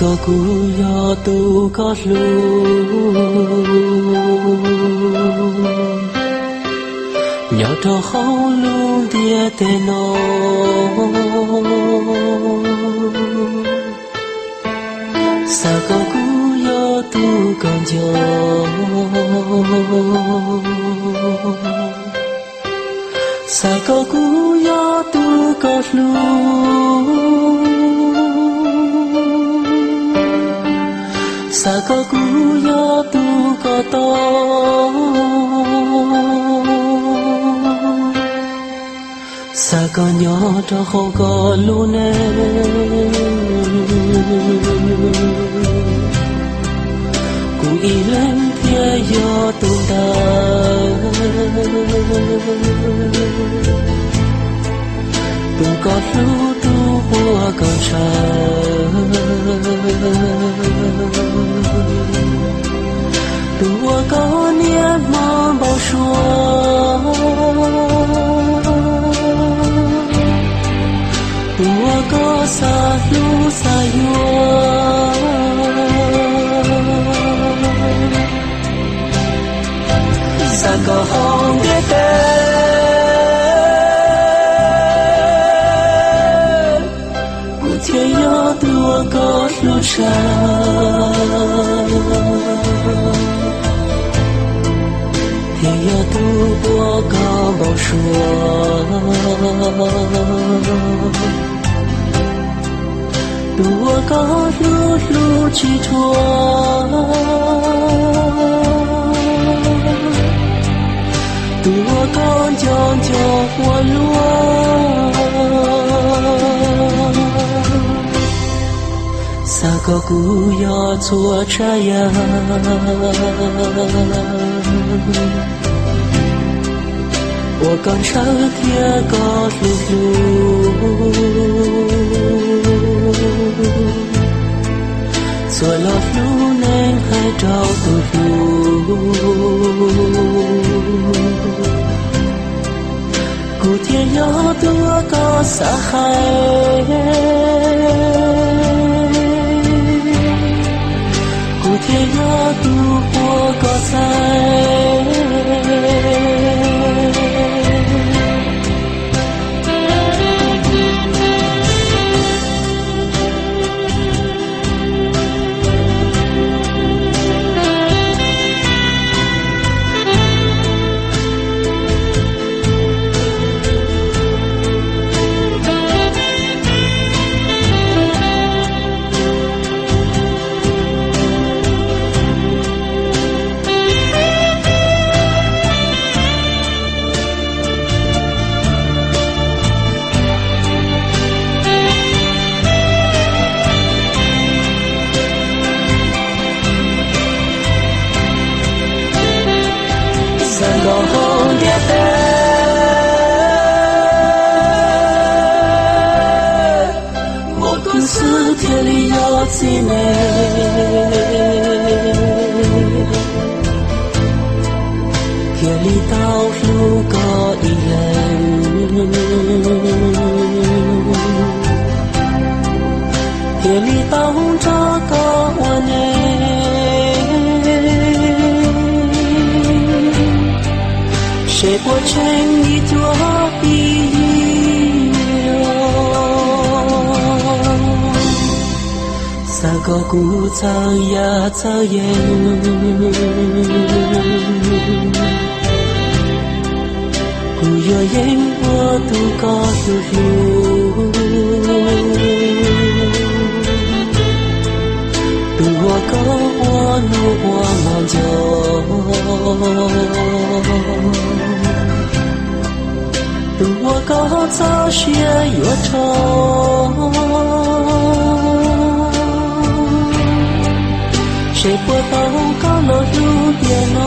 có cú yo tu có lu nhỏ cho hậu lu địa tê nô sa có cú yo tu còn yo sa có cú yo tu có lu sa có cú yo tu có to sa có nhỏ cho không có lu nè cú y lên phía yo tu ta tu có lu tu hoa con tua có niết mong bao xua tua có xa lu xa yua xa có hông biết tên cụ thiên yo tua có lu xa thiên yo tu tua có bao xua tua có lu lu chi thua tua con chọn cho hoa lúa sa có cú yo chua trái ya我感受天高路路，做了路能还找不路，古天要多高沙海，古天要多过高山。天里有几内，天里道路高一人，天里道着高我内，谁不成一座一sa có cú sao ya sao yen cú yo yen wo tu có tu lu tu wo có wo nu wo mong jo tu wo có sao xie yo cho谁不懂高楼路边哦